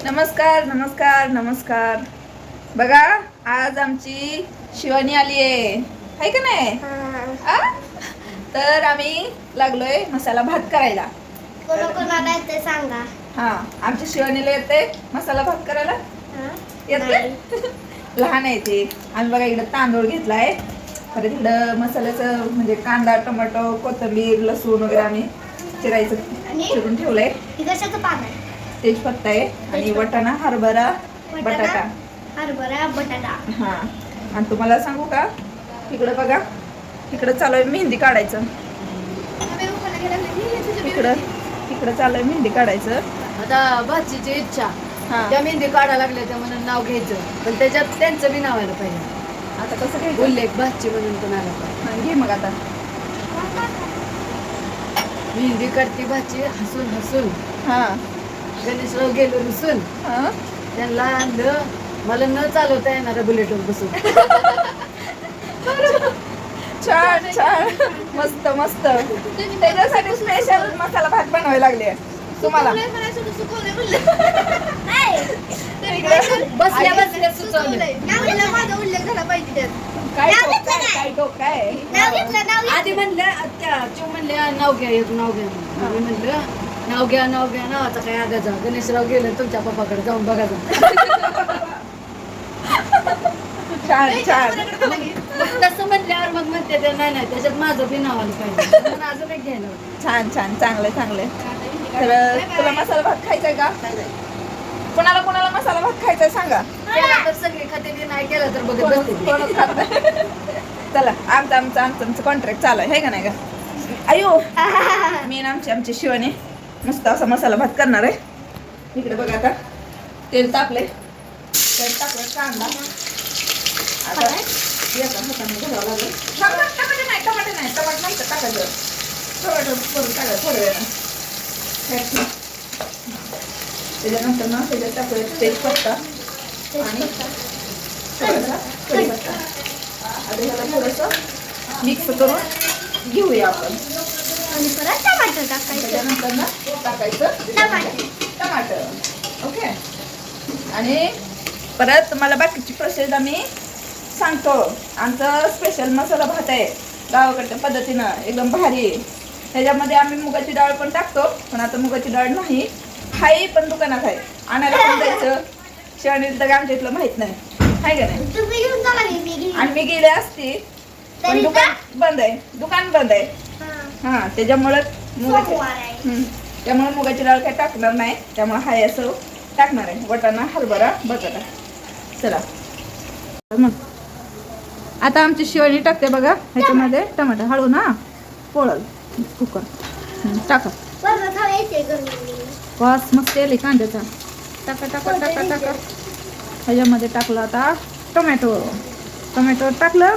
नमस्कार नमस्कार नमस्कार. बघा आज आमची शिवानी आली आहे का नाही? तर आम्ही लागलोय मसाला भात करायला. कोणाला येते सांगा. हा, आमच्या शिवानीला येते मसाला भात करायला. येते लहान आहे ते. आम्ही बघा इकडे तांदूळ घेतलाय, परत इकडं मसाल्याचं म्हणजे कांदा, टोमॅटो, कोथिंबीर, लसूण वगैरे आम्ही चिरून ठेवलंय. कशाचं पान आहे? तेजपत्ता आहे आणि वाटाणा, हरभरा, बटाटा. हरभरा बटाटा. हा, आणि तुम्हाला सांगू का, इकडं बघा, इकडं चालू आहे मेहंदी काढायचं. इकडं चालू आहे मेहंदी काढायचं. आता भाचीची इच्छा, त्या मेहंदी काढायला लागल्या त्या म्हणून नाव घ्यायचं, पण त्याच्यात त्यांचं बी नाव आलं पाहिजे. आता कसं घ्यायचं? उल्लेख भाची म्हणून पण आला पाहिजे. घे मग आता. मेहंदी काढती भाची हसून हसून. हा, गणेशराव गेलो रुसून. हा, त्यांना आणलं, मला न चालवता येणार बुलेटवर बसून. छान छान, मस्त मस्त. त्याच्यासाठी स्पेशल मसाला भात बनवायला लागले तुम्हाला. बसल्या बसल्या सुचवलं. माझा उल्लेख झाला पाहिजे त्यात. काय टोक काय आधी म्हणलं त्या चिव म्हणले नाव घ्या, एक नाव घ्या. मी म्हणलं नाव घ्या नावाचा काय आगा जा. गणेशराव गेलं तुमच्या पप्पाकडे जाऊन बघा जा. छान छान. तसं म्हणल्यावर मग म्हणते ते नाही त्याच्यात माझं बी नाव आलं पाहिजे म्हणून अजून एक घ्यायला. छान छान, चांगलंय चांगलंय. तर तुला मसाला भात खायचाय का? कोणाला कोणाला मसाला भात खायचाय सांगा. केला तर सगळी खाते, ते नाही केला तर बघत बसते. कोणच खात नाही. चला, आमचं कॉन्ट्रॅक्ट चालू आहे का नाही का? अयो, मी ना आमची शिवानी मस्त असा मसाला भात करणार आहे. इकडे बघा, आता तेल टाकले, तेल टाकलं, कांदा आता एका हाताने घालावं लागेल. टमाटे नाही टमाटे नंतर टाकायचं. टोमॅटो करून टाकायचं थोड्या वेळानं. त्याच्यानंतर ना त्याच्यात टाकूया तेजपत्ता आणि थोडासा कढीपत्ता. आता ह्याला थोडंसं मिक्स करून घेऊया आपण. आणि परत टमाटर टाकायचं. त्याच्यानंतर ना टाकायचं टमाटर. ओके, आणि परत मला बाकीची प्रोसेस आम्ही सांगतो. आमचं स्पेशल मसाला भात आहे गावाकडच्या पद्धतीनं, एकदम भारी आहे. त्याच्यामध्ये आम्ही मुगाची डाळ पण टाकतो, पण आता मुगाची डाळ नाही हाय, पण दुकानात आहे, आणायला पण जायचं. शिवानीला तर आमच्या इथलं माहित नाही, आहे का नाही? तुम्ही घेऊन जा लागली, मी घेऊन. आणि मी गेले असती पण दुकान बंद आहे. हा, त्याच्यामुळे त्यामुळे मुगाची डाळ काही टाकणार नाही. त्यामुळे हाय असं टाकणार आहे, वाटाणा, हरभरा, बटाटा. चला मग आता आमची शिवानी टाकते बघा ह्याच्यामध्ये टमाटर. हळू ना पोळल कुकर टाका. वास मस्त येईल कांद्याचा. टाका टाका टाका टाका. ह्याच्यामध्ये टाकलं आता टोमॅटो टाकलं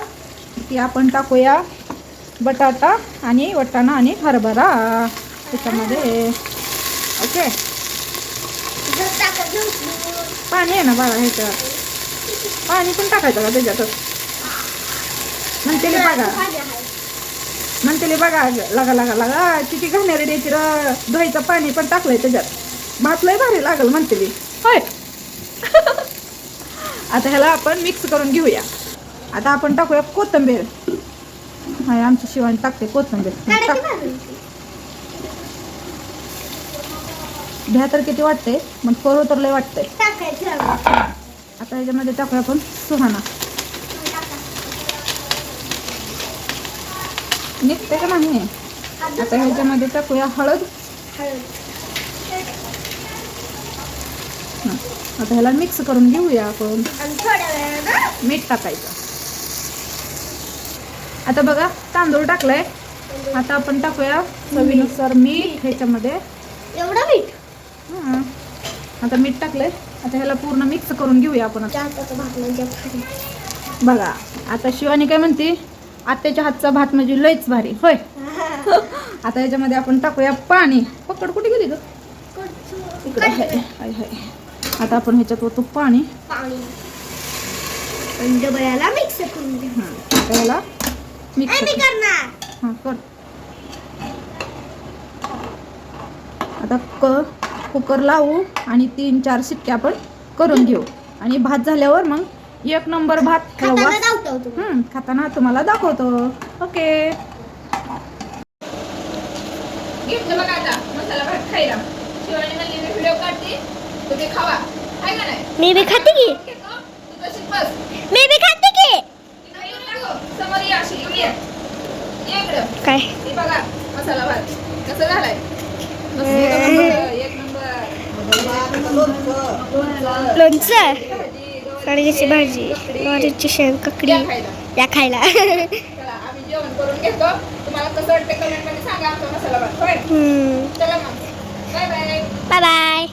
की आपण टाकूया बटाटा आणि वाटाणा आणि हरभरा त्याच्यामध्ये. ओके, पाणी आहे ना बाळा ह्याच्यात, पाणी पण टाकायचं का त्याच्यातच? म्हणते बघा लागा किती घाणेरी द्यायची र. धुवायचं पाणी पण टाकलंय त्याच्यात. भात लय भारी लागल म्हणते मी, होय. आता ह्याला आपण मिक्स करून घेऊया. आता आपण टाकूया कोथिंबीर. हाय, आमची शिवानी टाकते कोथिंबीर. घ्या तर किती वाटते, मग करू तर लय वाटतंय. आता ह्याच्यामध्ये टाकूया आपण सुहाणा. निघते का नाही? आता ह्याच्यामध्ये टाकूया हळद. आता ह्याला मिक्स करून घेऊया आपण. मीठ टाकायचं. आता बघा तांदूळ टाकलाय. आता आपण टाकूया चवीनुसार मीठ ह्याच्यामध्ये. एवढं मीठ? हां, आता मीठ टाकलंय. आता ह्याला पूर्ण मिक्स करून घेऊया आपण. बघा आता शिवानी काय म्हणते, आत्याच्या हातचा भात म्हणजे लयच भारी, होय. आता ह्याच्यामध्ये आपण टाकूया पाणी. पकड कुठे गेली ग? इकडे हाय. आता आपण ह्याच्यात ओतू पाणी. मिक्स करून घ्या. आता ह्याला मिक्स करणार. हां कर. आता कुकर लावू आणि 3-4 शिट्ट्या आपण करून घेऊ आणि भात झाल्यावर मग 1 नंबर भात खाताना वास- दावतो तू. खाताना तुम्हाला दाखवतो. ओके, घेतलं बघा आता मसाला भात खायला. शिवानी म्हणली मी व्हिडिओ काढते, तुम्ही खावा. आहे का नाही? मी बी खाते की. घेतो, तू तशीच बस. मी बी खाते की. तिला येऊन लागो. समोर ये अशी, येऊन ये. ये इकडं. काय हे बघा मसाला भात कसा झालाय. मस्त एक नंबर, एक नंबर. लोणचं, भाजी, कढीची भाजी, वारीची शेंग, ककडी या खायला. या खायला. चला आम्ही जेवण करून घेतो. तुम्हाला कसं वाटतं कमेंट मध्ये सांगा आमचा मसाला भात. होय, चला मग. Bye bye. Bye bye.